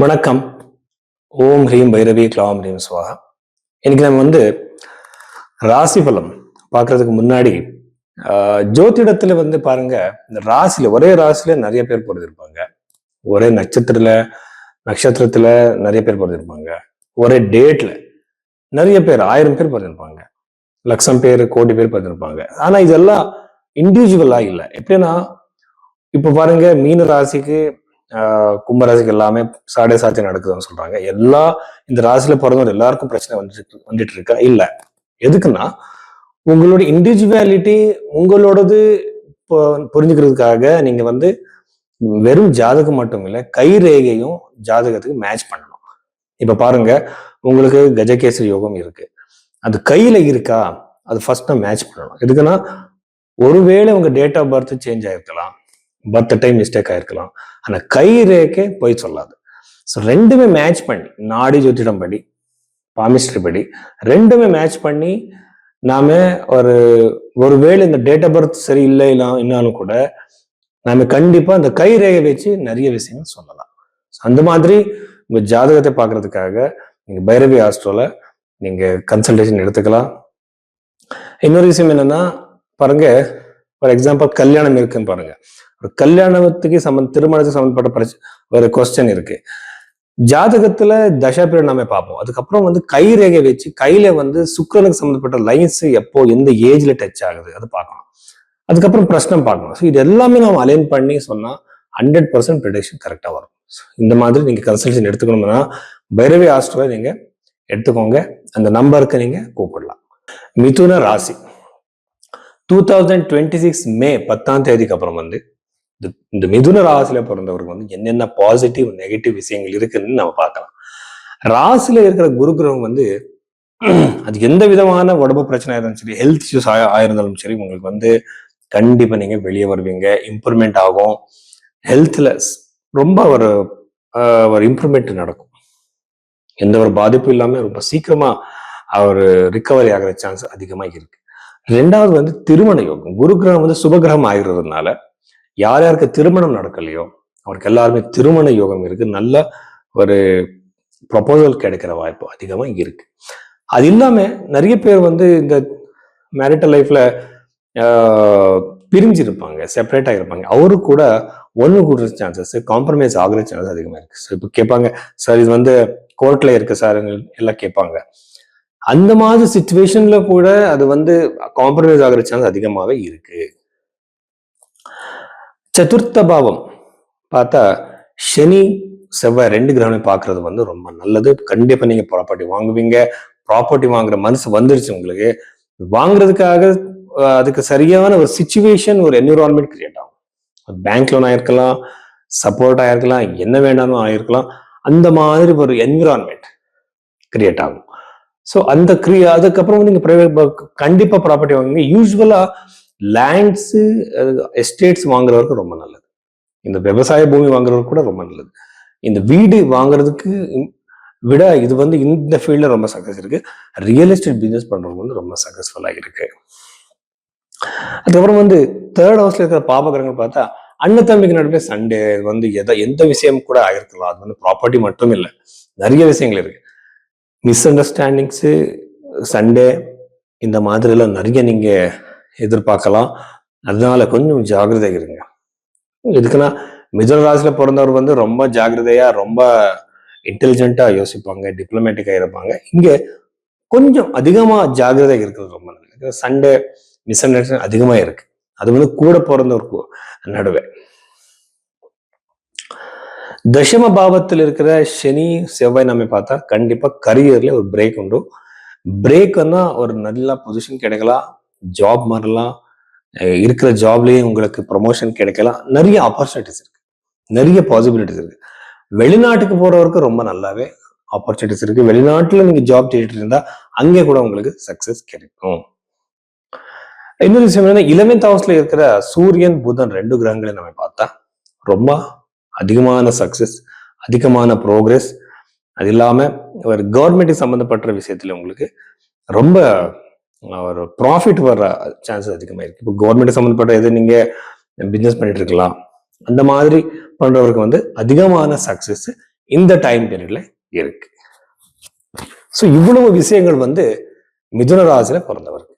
வணக்கம். ஓம் ஹ்ரீம் பைரவி க்ளாம் ஹ்ரீம் ஸ்வாஹா. இன்னைக்கு நம்ம ராசி பலம் பார்க்கறதுக்கு முன்னாடி ஜோதிடத்துல பாருங்க, இந்த ராசியில ஒரே ராசியில நிறைய பேர் பிறந்திருப்பாங்க. ஒரே நட்சத்திரத்துல நிறைய பேர் பிறந்திருப்பாங்க. ஒரே டேட்ல நிறைய பேர் 1000 பேர் பிறந்திருப்பாங்க. லட்சம் பேர், கோடி பேர் பிறந்திருப்பாங்க. ஆனா இதெல்லாம் இண்டிவிஜுவலா இல்லை. எப்படின்னா இப்ப பாருங்க, மீன ராசிக்கு கும்பராசிக்கு எல்லாமே சாடே சாத்தி நடக்குதுன்னு சொல்றாங்க. இந்த ராசியில பிறந்தவங்க எல்லாருக்கும் பிரச்சனை வந்துட்டு இருக்கா? இல்ல. எதுக்குன்னா உங்களோட இண்டிவிஜுவாலிட்டி உங்களோடது புரிஞ்சுக்கிறதுக்காக நீங்க வெறும் ஜாதகம் மட்டும் இல்ல, கை ரேகையும் ஜாதகத்துக்கு மேட்ச் பண்ணணும். இப்ப பாருங்க, உங்களுக்கு கஜகேசரி யோகம் இருக்கு, அது கையில இருக்கா? அது ஃபர்ஸ்ட் மேட்ச் பண்ணணும். எதுக்குன்னா ஒருவேளை உங்க டேட் ஆஃப் பர்த் சேஞ்ச் ஆயிருக்கலாம், பர்த் டைம் மிஸ்டேக் ஆயிருக்கலாம், ஆனா கை ரேகை போய் சொல்லாது. ஸோ ரெண்டுமே மேட்ச் பண்ணி, நாடி ஜோதிடம் படி, பாமிஸ்ட்ரி படி ரெண்டுமே மேட்ச் பண்ணி நாம ஒருவேளை இந்த டேட் ஆஃப் பர்த் சரி இல்லை இன்னாலும் கூட நாம கண்டிப்பா அந்த கை ரேகை வச்சு நிறைய விஷயங்கள் சொல்லலாம். அந்த மாதிரி உங்க ஜாதகத்தை பார்க்கறதுக்காக நீங்க பைரவி ஆஸ்ட்ரோல நீங்க கன்சல்டேஷன் எடுத்துக்கலாம். இன்னொரு விஷயம் என்னன்னா, பாருங்க, ஃபார் எக்ஸாம்பிள் கல்யாணம் இருக்குன்னு பாருங்க, ஒரு கல்யாணத்துக்கு திருமணத்துக்கு சம்பந்தப்பட்ட ஒரு கொஸ்டின் இருக்கு. ஜாதகத்துல தசா பீரியட் நாம பார்ப்போம். அதுக்கப்புறம் கை ரேகை வச்சு கையில சுக்கிரனுக்கு சம்பந்தப்பட்ட லைன்ஸ் எப்போ எந்த ஏஜ்ல டச் ஆகுது அது பார்க்கணும். அதுக்கப்புறம் பிரச்சனை பார்க்கணும். ஸோ இது எல்லாமே நம்ம அலைன் பண்ணி சொன்னா 100% ப்ரெடிக்ஷன் கரெக்டா வரும். இந்த மாதிரி நீங்க கன்சல்டேஷன் எடுத்துக்கணும்னா பைரவி ஆஸ்ட்ரோவை நீங்க எடுத்துக்கோங்க. அந்த நம்பருக்கு நீங்க கூப்பிடலாம். மிதுன ராசி 2026 மே 10ஆம் தேதிக்கு அப்புறம் இந்த மிதுன ராசியில பிறந்தவருக்கு என்னென்ன பாசிட்டிவ் நெகட்டிவ் விஷயங்கள் இருக்குன்னு நம்ம பார்க்கலாம். ராசியில இருக்கிற குரு கிரகம் அது எந்த விதமான உடம்பு பிரச்சனை இருந்தாலும் சரி, ஹெல்த் இஷ்யூஸ் ஆயிருந்தாலும் சரி, உங்களுக்கு கண்டிப்பா நீங்க வெளியே வருவீங்க, இம்ப்ரூவ்மெண்ட் ஆகும். ஹெல்த்ல ரொம்ப ஒரு இம்ப்ரூவ்மெண்ட் நடக்கும். எந்த ஒரு பாதிப்பும் இல்லாம ரொம்ப சீக்கிரமா அவர் ரிகவரி ஆகிற சான்ஸ் அதிகமா இருக்கு. ரெண்டாவது திருமண யோகம். குரு கிரகம் சுபகிரகம் ஆகிறதுனால யார் யாருக்கு திருமணம் நடக்கலையோ அவருக்கு எல்லாருமே திருமண யோகம் இருக்கு. நல்ல ஒரு ப்ரொபோசல் கிடைக்கிற வாய்ப்பு அதிகமா இருக்கு. அது இல்லாம நிறைய பேர் இந்த மேரிட்டல் லைஃப்ல பிரிஞ்சிருப்பாங்க, செப்பரேட் ஆகிருப்பாங்க. அவரு கூட ஒன்று கூடுற சான்சஸ், காம்ப்ரமைஸ் ஆகுற சான்சஸ் அதிகமா இருக்கு. ஸோ இப்போ கேட்பாங்க, சார் இது கோர்ட்ல இருக்கு சார் எல்லாம் கேட்பாங்க. அந்த மாதிரி சிச்சுவேஷன்ல கூட அது காம்ப்ரமைஸ் ஆகுற சான்ஸ் அதிகமாவே இருக்கு. சதுர்த்த பாவம் பார்த்தா சனி செவ்வாய் 2 கிரகணம் பார்க்கறது ரொம்ப நல்லது. கண்டிப்பா நீங்க ப்ராப்பர்ட்டி வாங்குவீங்க. ப்ராப்பர்ட்டி வாங்குற மனசு வந்துருச்சு உங்களுக்கு, வாங்குறதுக்காக அதுக்கு சரியான ஒரு சிச்சுவேஷன், ஒரு என்விரான்மெண்ட் கிரியேட் ஆகும். பேங்க் லோன் ஆயிருக்கலாம், சப்போர்ட் ஆயிருக்கலாம், என்ன வேணாலும் ஆயிருக்கலாம். அந்த மாதிரி ஒரு என்விரான்மெண்ட் கிரியேட் ஆகும். ஸோ அதுக்கப்புறம் நீங்க கண்டிப்பா ப்ராப்பர்ட்டி வாங்குவீங்க. யூஸ்வலா லேண்ட்ஸ், எஸ்டேட்ஸ் வாங்குறவருக்கு ரொம்ப நல்லது. இந்த விவசாய பூமி வாங்குறவருக்கு கூட ரொம்ப நல்லது. இந்த வீடு வாங்குறதுக்கு விட இது இந்த ஃபீல்ட்ல ரொம்ப சக்சஸ் இருக்கு. ரியல் எஸ்டேட் பிசினஸ் பண்றவங்க ரொம்ப சக்சஸ்ஃபுல்லா இருக்கு. அதுக்கப்புறம் தேர்ட் ஹவுஸ்ல இருக்கிற பாபகிரகங்கள் பார்த்தா அண்ணன் தம்பிக்கு நடுவே சண்டே, எந்த விஷயம் கூட ஆகிருக்கலாம். அது ப்ராப்பர்ட்டி மட்டும் இல்லை, நிறைய விஷயங்கள் இருக்கு. மிஸ் அண்டர்ஸ்டாண்டிங்ஸ், சண்டே, இந்த மாதிரி எல்லாம் நிறைய நீங்க எதிர்பார்க்கலாம். அதனால கொஞ்சம் ஜாகிரதை இருங்க. எதுக்குன்னா மிதுன ராசியில பிறந்தவர் ரொம்ப ஜாகிரதையா, ரொம்ப இன்டெலிஜென்ட்டா யோசிப்பாங்க, டிப்ளமேட்டிக்கா இருப்பாங்க. இங்க கொஞ்சம் அதிகமா ஜாகிரதை இருக்கிறது ரொம்ப நல்லது. சண்டே மிஸ் அண்டர்ஸ்டாண்டிங் அதிகமா இருக்கு. அது கூட பிறந்தவருக்கு நடுவே. தசம பாவத்தில் இருக்கிற சனி செவ்வாய் நம்ம பார்த்தா கண்டிப்பா கரியர்ல ஒரு பிரேக் உண்டு. பிரேக்னா ஒரு நல்ல பொசிஷன் கிடைக்கலாம், ஜாப் மாறலாம், இருக்கிற ஜாப்லயே உங்களுக்கு ப்ரொமோஷன் கிடைக்கலாம். நிறைய ஆப்பர்ச்சுனிட்டிஸ் இருக்கு, நிறைய பாசிபிலிட்டிஸ் இருக்கு. வெளிநாட்டுக்கு போறவருக்கு ரொம்ப நல்லாவே ஆப்பர்ச்சுனிட்டிஸ் இருக்கு. வெளிநாட்டுல நீங்க ஜாப் தேடிட்டு இருந்தா அங்கே கூட உங்களுக்கு சக்சஸ் கிடைக்கும். இன்னொரு விஷயம் என்ன, 11th ஹவுஸ்ல இருக்கிற சூரியன் புதன் 2 கிரகங்களை நம்ம பார்த்தா ரொம்ப அதிகமான சக்சஸ், அதிகமான ப்ரோக்ரஸ். அது இல்லாம ஒரு கவர்மெண்ட் சம்பந்தப்பட்ட விஷயத்துல உங்களுக்கு ரொம்ப ஒரு ப்ராஃபிட் வர்ற சான்சஸ் அதிகமா இருக்கு. இப்போ கவர்மெண்ட் சம்பந்தப்பட்ட எது நீங்க பிசினஸ் பண்ணிட்டு இருக்கலாம், அந்த மாதிரி பண்றவருக்கு அதிகமான சக்சஸ் இந்த டைம் பீரியட்ல இருக்கு. ஸோ இவ்வளவு விஷயங்கள் வந்து மிதுன ராசியில பிறந்தவருக்கு.